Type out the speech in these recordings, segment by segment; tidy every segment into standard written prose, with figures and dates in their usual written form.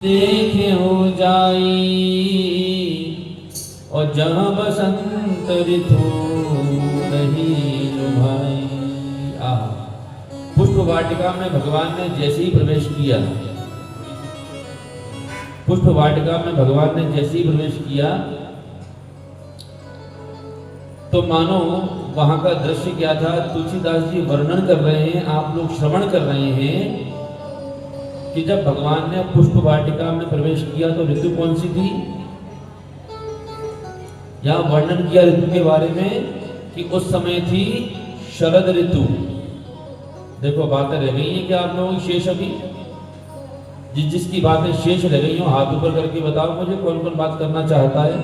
देखे हो जाई और जहाँ बसंत ऋतु नहीं लुभाई। पुष्प वाटिका में भगवान ने जैसे ही प्रवेश किया, पुष्प वाटिका में भगवान ने जैसे ही प्रवेश किया तो मानो वहां का दृश्य क्या था। तुलसीदास जी वर्णन कर रहे हैं, आप लोग श्रवण कर रहे हैं कि जब भगवान ने पुष्प वाटिका में प्रवेश किया तो ऋतु कौन सी थी। यहां वर्णन किया ऋतु के बारे में कि उस समय थी शरद ऋतु। देखो बातें रह गई हैं क्या आप लोगों की शेष? अभी जिसकी बातें शेष रह गई हो हाथ ऊपर करके बताओ मुझे, कौन कौन बात करना चाहता है।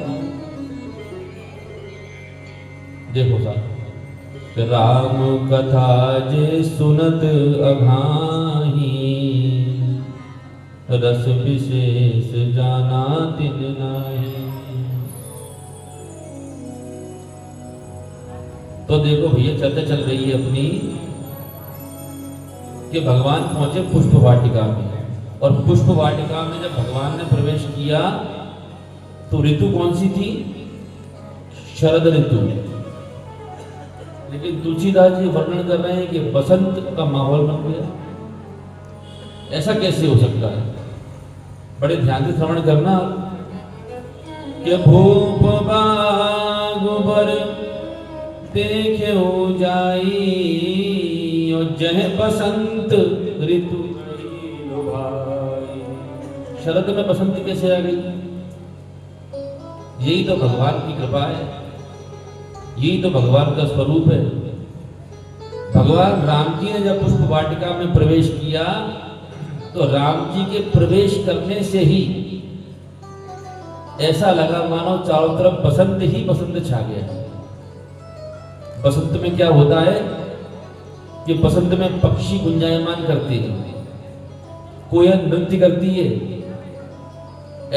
देखो साहब, राम कथा जे सुनत अघाही, रस विशेष जाना तिन नाही। तो देखो भैया चलते चल रही है अपनी कि भगवान पहुंचे पुष्प वाटिका में, और पुष्प वाटिका में जब भगवान ने प्रवेश किया तो ऋतु कौन सी थी? शरद ऋतु। लेकिन तुलसीदास जी वर्णन कर रहे हैं कि बसंत का माहौल बन गया। ऐसा कैसे हो सकता है? बड़े ध्यान से श्रवण करना कि भूप बागुबर देखे हो जाई और जह बसंत ऋतु लुभाई। शरद में बसंत कैसे आ गई? यही तो भगवान की कृपा है, यही तो भगवान का स्वरूप है। भगवान राम जी ने जब पुष्प वाटिका में प्रवेश किया तो राम जी के प्रवेश करने से ही ऐसा लगा मानो चारों तरफ बसंत ही बसंत छा गया। बसंत में क्या होता है कि बसंत में पक्षी गुंजायमान करते हैं, कोयल नृत्य करती है।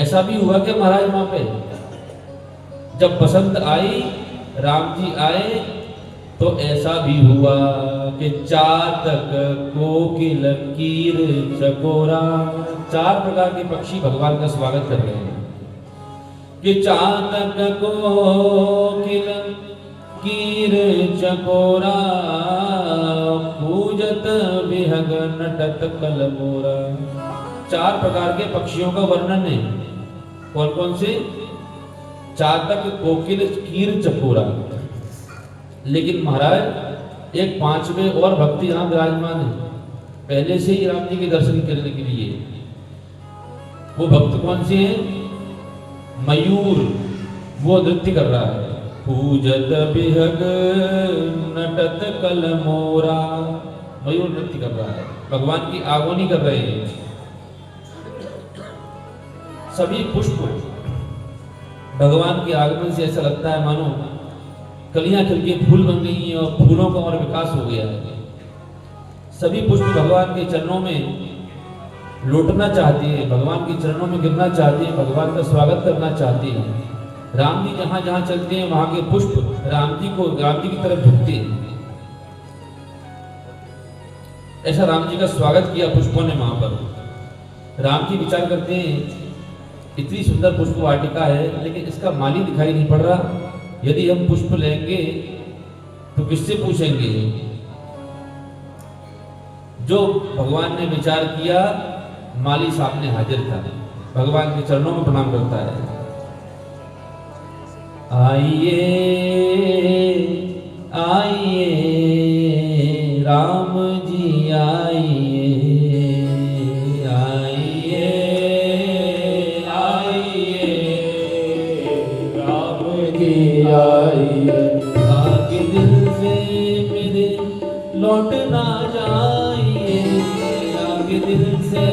ऐसा भी हुआ कि महाराज वहां पे जब बसंत आई, राम जी आए, तो ऐसा भी हुआ कि चातक कोकिल कीर चकोरा, चार प्रकार के पक्षी भगवान का स्वागत कर रहे हैं कि चातक कोकिल कीर चकोरा, पूजत विहग नटत कलमोरा। चार प्रकार के पक्षियों का वर्णन है। कौन कौन से? चातक कोकिल कीर चकोरा। लेकिन महाराज एक पांचवे और भक्ति यहां विराजमान है, पहले से ही राम जी के दर्शन करने के लिए। वो भक्त कौन से हैं? मयूर, वो नृत्य कर रहा है। पूजत बिहग नटत कलमोरा, मयूर नृत्य कर रहा है, भगवान की आगोनी कर रहे हैं। सभी पुष्प भगवान के आगमन से ऐसा लगता है मानो कलियां खिल के फूल बन गई हैं और फूलों का और विकास हो गया है। सभी पुष्प भगवान के चरणों में लौटना चाहते हैं, भगवान के चरणों में गिरना चाहते हैं, भगवान का स्वागत करना चाहते हैं। राम जी जहां जहां चलते हैं वहां के पुष्प राम जी की तरफ झुकते हैं। ऐसा राम जी का स्वागत किया पुष्पों ने वहां पर। राम जी विचार करते हैं इतनी सुंदर पुष्प वाटिका है लेकिन इसका माली दिखाई नहीं पड़ रहा। यदि हम पुष्प लेंगे तो किससे पूछेंगे? जो भगवान ने विचार किया, माली सामने हाजिर था, भगवान के चरणों में प्रणाम करता है। आइए आइए राम जी आइए, आइए आइए राम जी आइए। आगे दिल से मेरे लौट ना जाइए, आगे दिल से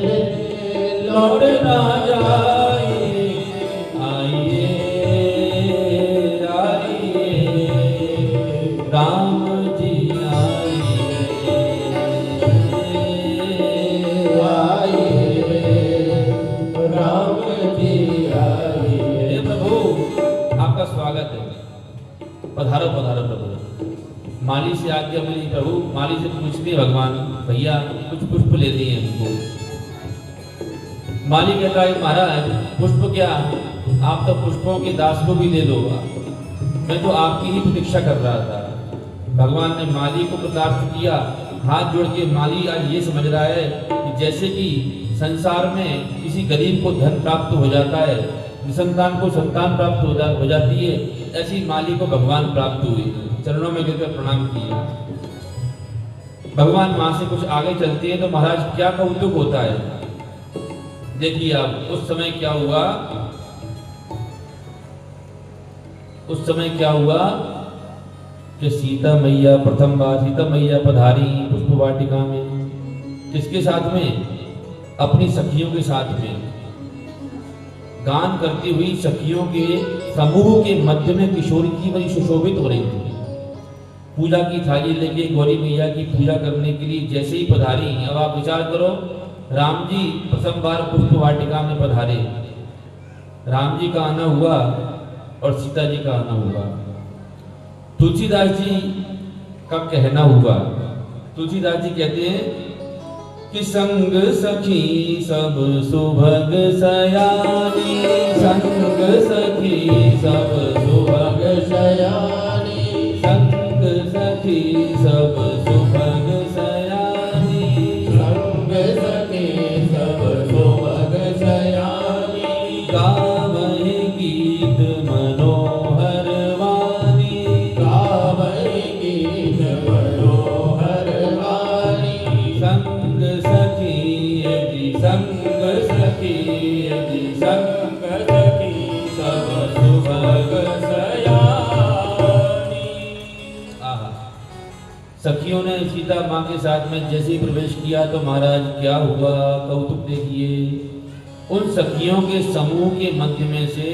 मेरे लौट ना जाइए। आइए राम जी आइए, आइए राम जी आइए। प्रभु आपका स्वागत है, पधारो पधारो प्रभु। माली से आज्ञा मिली प्रभु, माली से पूछते भगवान भैया कुछ पुष्प ले दिए हमको। माली कहता है महाराज पुष्प क्या, आप तो पुष्पों के दास को भी ले लो, मैं तो आपकी ही प्रतीक्षा कर रहा था। भगवान ने माली को कृतार्थ किया, हाथ जोड़ के माली आज ये समझ रहा है कि जैसे कि संसार में किसी गरीब को धन प्राप्त हो जाता है, निसंतान को संतान प्राप्त हो जाती है, ऐसी माली को भगवान प्राप्त हुई। चरणों में गिरकर प्रणाम किया। भगवान वहां से कुछ आगे चलते हैं तो महाराज क्या कौतुक होता है, देखिए आप उस समय क्या हुआ। उस समय क्या हुआ कि सीता मैया प्रथम बार सीता मैया पधारी पुष्प वाटिका में, किसके साथ में, अपनी सखियों के साथ में, गान करती हुई सखियों के समूह के मध्य में किशोरी जी बड़ी सुशोभित हो रही थी। पूजा की थाली लेके गौरी मैया की पूजा करने के लिए जैसे ही पधारी, अब आप विचार करो, राम जी प्रथम बार पुष्प वाटिका में पधारे, राम जी का आना हुआ और सीता जी का आना हुआ। तुलसीदास जी का कहना हुआ, तुलसीदास जी कहते हैं कि संग सखी सब सुभग सयानी, संग सखी सब सुभग सयानी, संग सखी सब सुभग सयानी, संग सखी सब सुभग सयानी, गावहि गीत मनोहर वाणी, गावहि गीत मनोहर वाणी, संग सखी यदि संग सखी यदि संग सखी सब सुभग सयानी। आहा, सखियों ने सीता माँ के साथ में जैसे ही प्रवेश किया तो महाराज क्या हुआ, कौतुक देखिए। उन सखियों के समूह के मध्य में से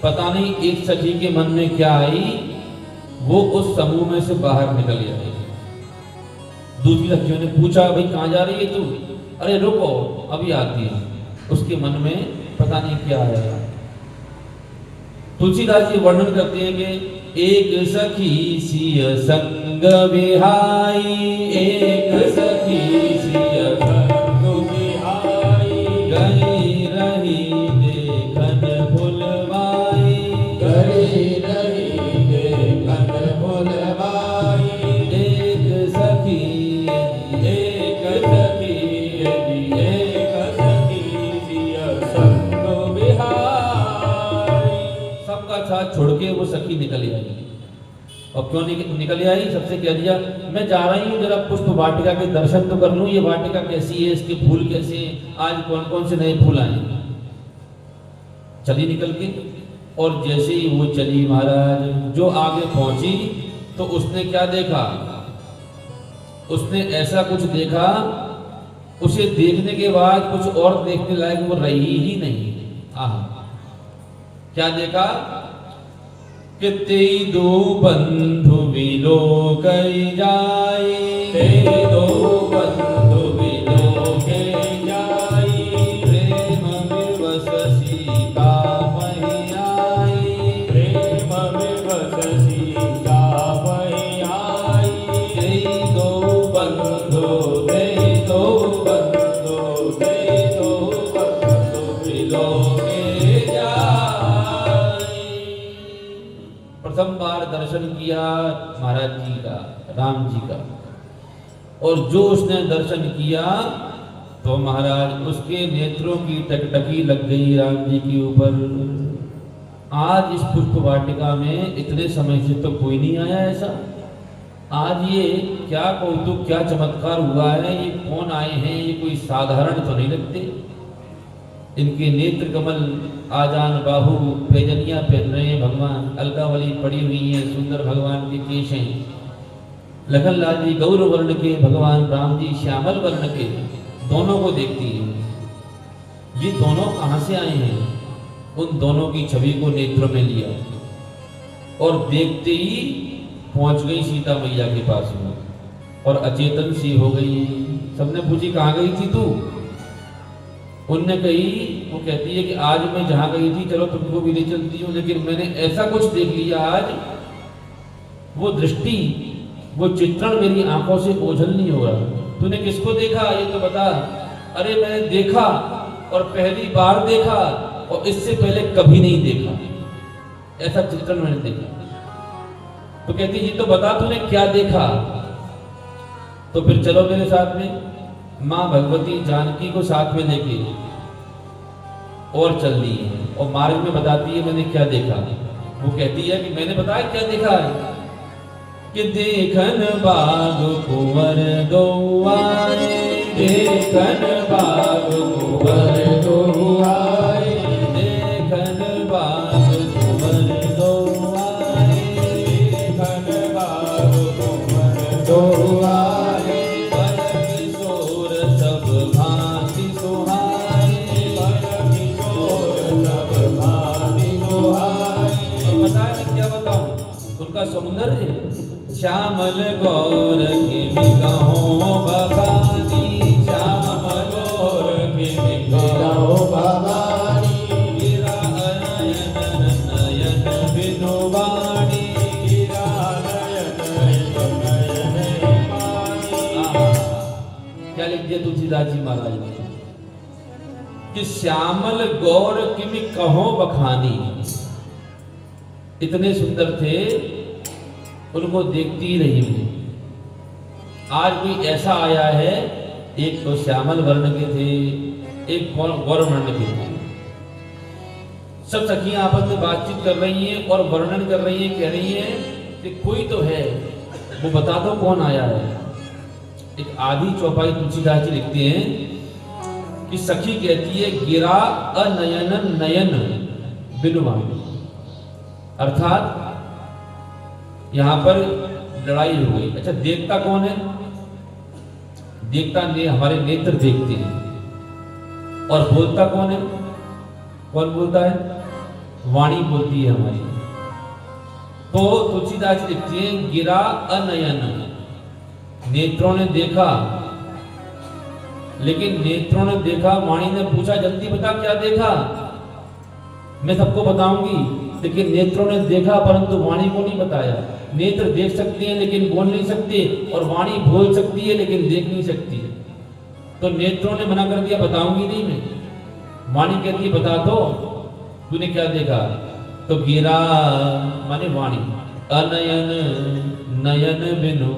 पता नहीं एक सखी के मन में क्या आई, वो उस समूह में से बाहर निकल आई। दूसरी सखियों ने पूछा भाई कहाँ जा रही है तू, अरे रुको अभी आती है। उसके मन में पता नहीं क्या आया। तुलसीदास जी वर्णन करते हैं कि एक सखी सिय संग विहाई, एक सखी सिय संग विहाई, गई रही देखन फुलवाई, गई रही देखन फुलवाई, एक सखी एक सखी एक सखी सिय संग विहाई। सबका साथ छोड़ के वो सखी निकल आई। और क्यों निकल आई, सबसे कह दिया मैं जा रही हूँ जरा पुष्प वाटिका के दर्शन तो कर लूँ, ये वाटिका कैसी है, इसके फूल कैसे हैं, आज कौन कौन से नए फूल आए। चली निकल के, और जैसे ही वो चली महाराज जो आगे पहुंची तो उसने क्या देखा, उसने ऐसा कुछ देखा, उसे देखने के बाद कुछ और देखने लायक वो रही ही नहीं। आहा, क्या देखा कि तेई दो बंधु विलोक जाई, तेई दो बंधु विलोक जाई, प्रेम विवश सीता वहीं आई, प्रेम विवश सीता वहीं आई, तेई दो बंधु तेई दो बंधु तेई दो बंधु विलोक प्रथम बार दर्शन किया महाराज जी का, राम जी का, और जो उसने दर्शन किया तो महाराज उसके नेत्रों की टकटकी लग गई राम जी के ऊपर। आज इस पुष्प वाटिका में इतने समय से तो कोई नहीं आया ऐसा। आज ये क्या कौतुक क्या चमत्कार हुआ है, ये कौन आए हैं, ये कोई साधारण तो नहीं लगते। इनके नेत्र कमल आजान बाहु पैजनियां पहन रहे हैं भगवान, अलकावली पड़ी हुई है, सुंदर भगवान के केश हैं। लखन लाल जी गौर वर्ण के, भगवान राम जी श्यामल वर्ण के, दोनों को देखती है। ये दोनों कहाँ से आए हैं, उन दोनों की छवि को नेत्र में लिया और देखते ही पहुंच गई सीता मैया के पास में और अचेतन सी हो गई। सबने पूछी कहाँ गई थी तू, उनने कही, वो कहती है कि आज मैं जहां गई थी चलो तुमको भी ले चलती हूँ, लेकिन मैंने ऐसा कुछ देख लिया आज, वो दृष्टि वो चित्रण मेरी आंखों से ओझल नहीं हो रहा। तूने किसको देखा ये तो बता। अरे मैंने देखा और पहली बार देखा और इससे पहले कभी नहीं देखा, ऐसा चित्रण मैंने देखा। तो कहती जी तो बता तूने क्या देखा। तो फिर चलो मेरे साथ में, माँ भगवती जानकी को साथ में लेके और चल दी है और मार्ग में बताती है मैंने क्या देखा। वो कहती है कि मैंने बताया क्या देखा है कि देखन बाग कुंवर गौआए, देखन बाग कुंवर गौआए, देखन बाग कुंवर गौआए, देखन बाग कुंवर गौआए, बर किशोर सब भांति सुहाए, बर किशोर सब भांति सुहाए। बताया क्या बताऊं उनका सौंदर्य, श्यामल गौर की बिगहो बखानी, श्यामल गौर की बिगहो बखानी, गिरा नयन नयन बिनुवाणी, गिरा नयन नयन पानी। क्या लिख दिया तुलसीदास जी महाराज ने कि श्यामल गौर की कहो बखानी, इतने सुंदर थे उनको देखती ही रही हूं। आज कोई ऐसा आया है, एक तो श्यामल वर्ण के थे, एक गौर वर्ण के थे। सब सखियां आपस में बातचीत कर रही हैं और वर्णन कर रही हैं, कह रही हैं कि कोई तो है, वो बता दो कौन आया है। एक आधी चौपाई तुलसीदास जी लिखते हैं कि सखी कहती है गिरा अनयन नयन बिनुवाणी, अर्थात यहां पर लड़ाई हो गई। अच्छा देखता कौन है? देखता ने हमारे नेत्र देखते हैं, और बोलता कौन है? कौन बोलता है? वाणी बोलती है हमारी। तो तुलसीदास लिखती है गिरा अनयन, नेत्रों ने देखा, लेकिन नेत्रों ने देखा, वाणी ने पूछा जल्दी बता क्या देखा, मैं सबको बताऊंगी, लेकिन नेत्रों ने देखा परंतु वाणी को नहीं बताया। नेत्र देख सकते हैं लेकिन बोल नहीं सकते, और वाणी बोल सकती है लेकिन देख नहीं सकती। तो नेत्रों ने मना कर दिया बताऊंगी नहीं मैं, वाणी कहती है बता दो तूने क्या देखा। तो गिरा माने वाणी, अनयन नयन बिनु,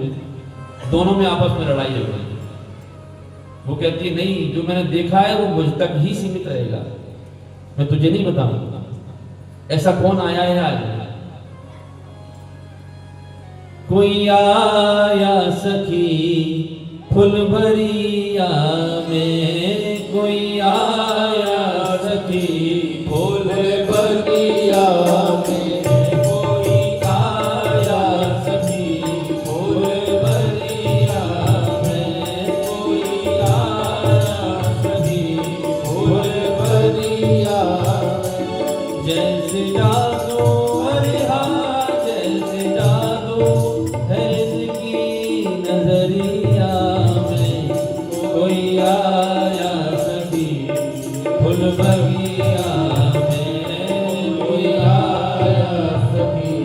दोनों में आपस में लड़ाई हो गई। वो कहती है नहीं, जो मैंने देखा है वो मुझ तक ही सीमित रहेगा, मैं तुझे नहीं बताऊंगा। ऐसा कौन आया है आज? कोई आया सखी फुलबरिया में, कोई आया सखी फुलबरिया में, कोई आया सखी फुलबरिया में, कोई आया सखी फुलबरिया में, जैसे जादू अरे हाँ जैसे जादू है इसकी नजरिया में, कोई आया सखी फुलबरिया में, कोई आया सखी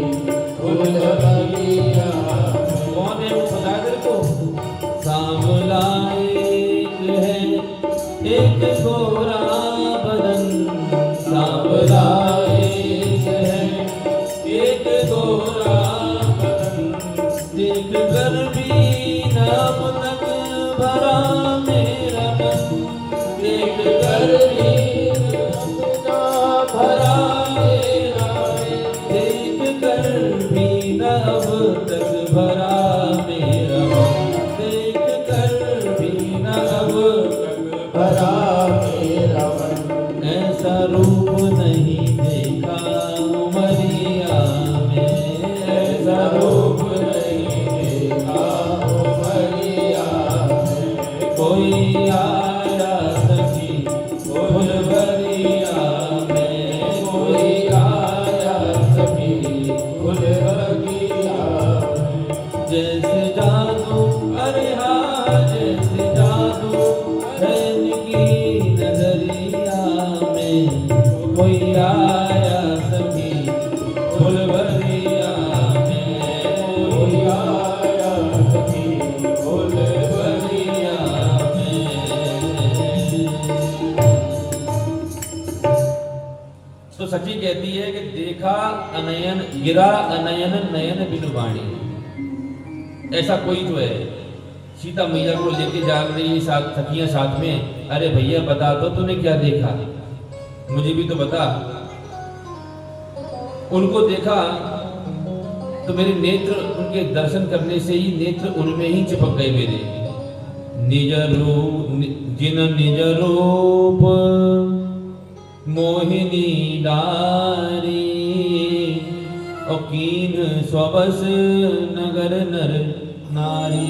फुलबरिया में। कौन है वो बता दे को? सांवला एक है एक गोरा बदन, सांवला एक है एक गोरा बदन, देख कर भी नाम तक भरा मेरा मन, देख कर भी नाम भरा मेरा मन, देख कर भी नाम तक भरा मेरा मन, देख कर भी नाम तक भरा मेरा मन। ऐसा रूप नहीं देखा उमरिया में, ऐसा रूप नहीं देखा उमरिया में, कोई आया सखी फुलबरिया में, कोई आया सखी फुलबरिया में, जैसे जादू अरे हाँ जैसे जादू है इनकी नजरिया में, कोई आया सखी फुलबरिया में, कोई आया सखी फुलबरिया में। तो सखी कहती है कि देखा अनयन गिरा अनयन नयन बिनु वाणी। ऐसा कोई जो है सीता मैया को लेके जा रही साथ सखियां साथ में, अरे भैया बता तो तूने क्या देखा, मुझे भी तो बता। उनको देखा तो मेरे नेत्र उनके दर्शन करने से ही नेत्र उनमें ही चिपक गए मेरे। निज रूप जिन निज रूप मोहिनी डारी और कीन स्वबस नगर नर नारी।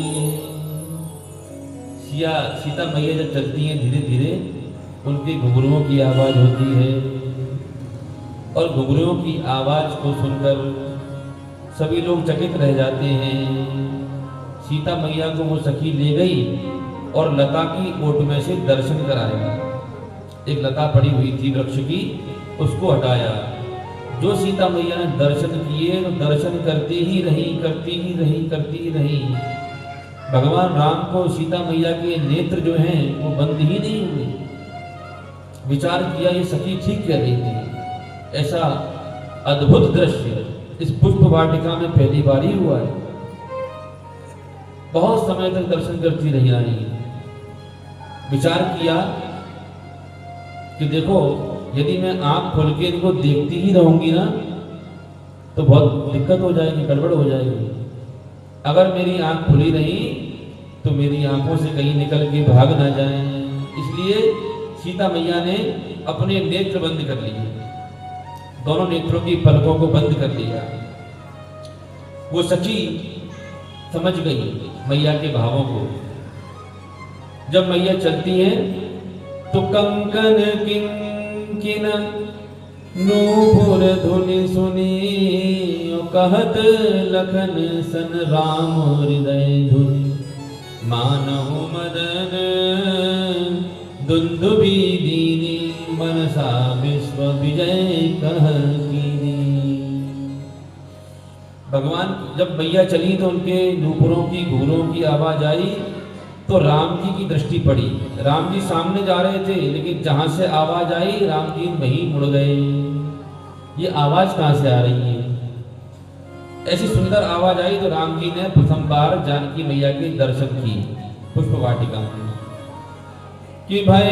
सीता मैया जब चलती हैं धीरे धीरे उनके घुंघरुओं की आवाज होती है और घुंघरुओं की आवाज को सुनकर सभी लोग चकित रह जाते हैं। सीता मैया को वो सखी ले गई और लता की ओट में से दर्शन कराया। एक लता पड़ी हुई थी वृक्ष की, उसको हटाया। जो सीता मैया ने दर्शन किए तो दर्शन करती ही रही, करती ही रही, करती ही रही। भगवान राम को सीता मैया के नेत्र जो हैं वो बंद ही नहीं हुए। विचार किया ये सखी ठीक कह रही थी। ऐसा अद्भुत दृश्य इस पुष्प वाटिका में पहली बार ही हुआ है। बहुत समय तक दर्शन करती रही रानी। विचार किया कि देखो यदि मैं आंख खोल के इनको देखती ही रहूंगी ना तो बहुत दिक्कत हो जाएगी, गड़बड़ हो जाएगी। अगर मेरी आंख खुली रही तो मेरी आंखों से कहीं निकल के भाग ना जाए। इसलिए सीता मैया ने अपने नेत्र बंद कर लिए, दोनों नेत्रों की पलकों को बंद कर लिया। वो सखी समझ गई मैया के भावों को। जब मैया चलती है तो कंकन किंकिन नूपुर धुनि सुनी कहत लखन सन राम हृदय धुनि मानहु मदन दुंदुबी दीनी मनसा विश्व विजय कह कीनी। भगवान जब मैया चली तो उनके नूपुरों की घुंघरुओं की आवाज आई तो राम जी की दृष्टि पड़ी। राम जी सामने जा रहे थे लेकिन जहां से आवाज आई राम जी वहीं मुड़ गए। ये आवाज कहां से आ रही है? ऐसी सुंदर आवाज आई तो राम जी ने प्रथम बार जानकी मैया के दर्शन किए पुष्प वाटिका में। कि भय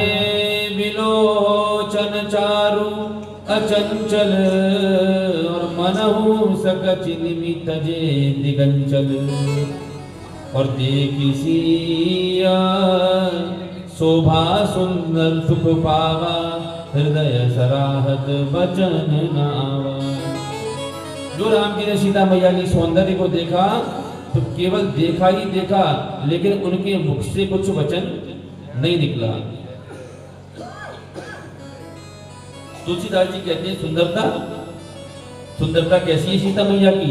विलोचन चारु अचंचल और मनहु सकच निमित जे दिगंचल और देखी सिया शोभा सुंदर सुख पावा हृदय सराहत वचन न आवा। जो राम जी ने सीता मैया की सौंदर्य को देखा तो केवल देखा ही देखा लेकिन उनके मुख से कुछ वचन नहीं निकला। तुलसीदास जी कहते हैं सुंदरता सुंदरता कैसी है सीता मैया की?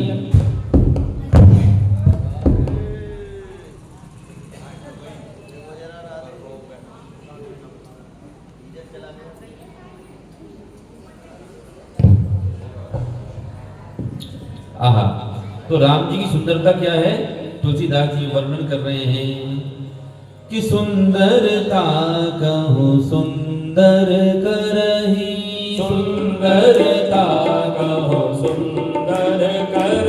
आहा, तो राम जी की सुंदरता क्या है? तुलसीदास जी वर्णन कर रहे हैं कि सुंदरता कहूँ सुंदर करही सुंदरता कहो सुंदर कर